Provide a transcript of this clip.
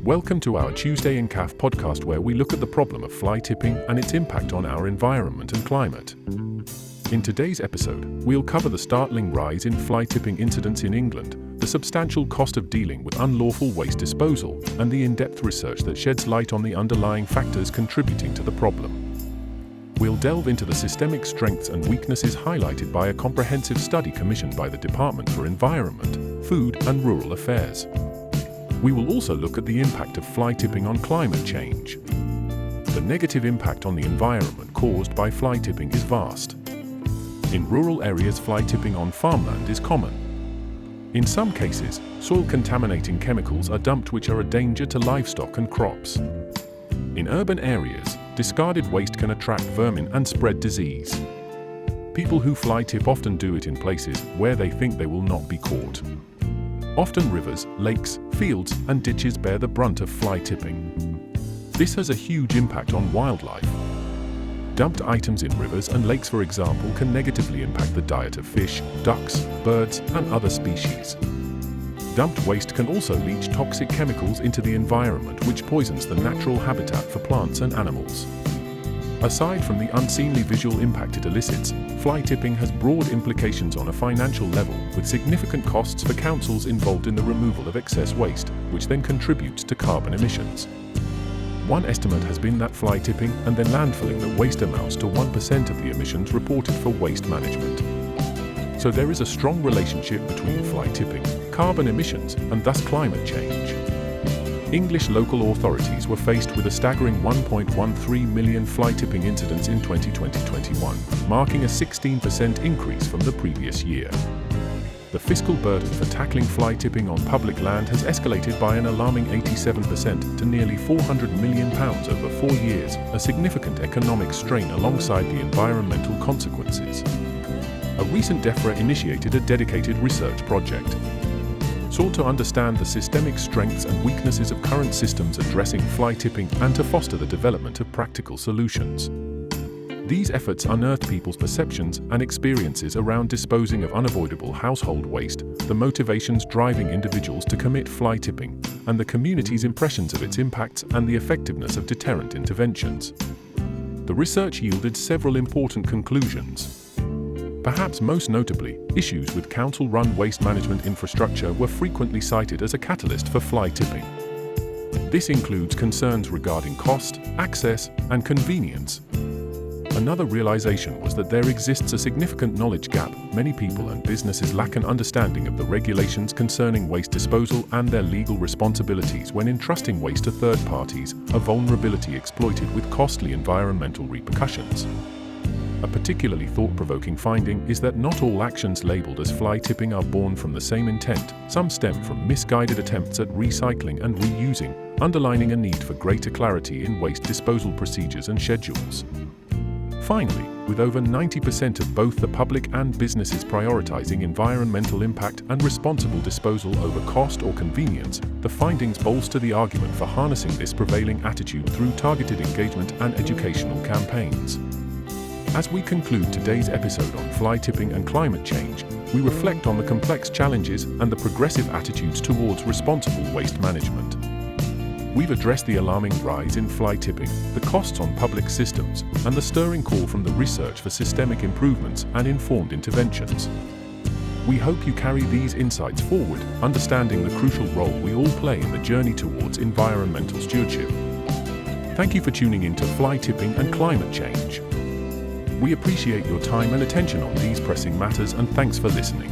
Welcome to our Tuesday EnCaf Podcast, where we look at the problem of fly tipping and its impact on our environment and climate. In today's episode, we'll cover the startling rise in fly tipping incidents in England, the substantial cost of dealing with unlawful waste disposal, and the in-depth research that sheds light on the underlying factors contributing to the problem. We'll delve into the systemic strengths and weaknesses highlighted by a comprehensive study commissioned by the Department for Environment, Food and Rural Affairs. We will also look at the impact of fly tipping on climate change. The negative impact on the environment caused by fly tipping is vast. In rural areas, fly tipping on farmland is common. In some cases, soil-contaminating chemicals are dumped which are a danger to livestock and crops. In urban areas, discarded waste can attract vermin and spread disease. People who fly tip often do it in places where they think they will not be caught. Often rivers, lakes, fields, and ditches bear the brunt of fly tipping. This has a huge impact on wildlife. Dumped items in rivers and lakes, for example, can negatively impact the diet of fish, ducks, birds, and other species. Dumped waste can also leach toxic chemicals into the environment, which poisons the natural habitat for plants and animals. Aside from the unseemly visual impact it elicits, fly tipping has broad implications on a financial level, with significant costs for councils involved in the removal of excess waste, which then contributes to carbon emissions. One estimate has been that fly tipping and then landfilling the waste amounts to 1% of the emissions reported for waste management. So there is a strong relationship between fly tipping, carbon emissions, and thus climate change. English local authorities were faced with a staggering 1.13 million fly tipping incidents in 2020-21, marking a 16% increase from the previous year. The fiscal burden for tackling fly tipping on public land has escalated by an alarming 87% to nearly £400 million over 4 years, a significant economic strain alongside the environmental consequences. A recent DEFRA initiated a dedicated research project, sought to understand the systemic strengths and weaknesses of current systems addressing fly tipping and to foster the development of practical solutions. These efforts unearthed people's perceptions and experiences around disposing of unavoidable household waste, the motivations driving individuals to commit fly tipping, and the community's impressions of its impacts and the effectiveness of deterrent interventions. The research yielded several important conclusions. Perhaps most notably, issues with council-run waste management infrastructure were frequently cited as a catalyst for fly tipping. This includes concerns regarding cost, access, and convenience. Another realization was that there exists a significant knowledge gap. Many people and businesses lack an understanding of the regulations concerning waste disposal and their legal responsibilities when entrusting waste to third parties, a vulnerability exploited with costly environmental repercussions. A particularly thought-provoking finding is that not all actions labeled as fly tipping are born from the same intent. Some stem from misguided attempts at recycling and reusing, underlining a need for greater clarity in waste disposal procedures and schedules. Finally, with over 90% of both the public and businesses prioritizing environmental impact and responsible disposal over cost or convenience, the findings bolster the argument for harnessing this prevailing attitude through targeted engagement and educational campaigns. As we conclude today's episode on fly tipping and climate change, we reflect on the complex challenges and the progressive attitudes towards responsible waste management. We've addressed the alarming rise in fly tipping, the costs on public systems, and the stirring call from the research for systemic improvements and informed interventions. We hope you carry these insights forward, understanding the crucial role we all play in the journey towards environmental stewardship. Thank you for tuning in to Fly Tipping and Climate Change. We appreciate your time and attention on these pressing matters, and thanks for listening.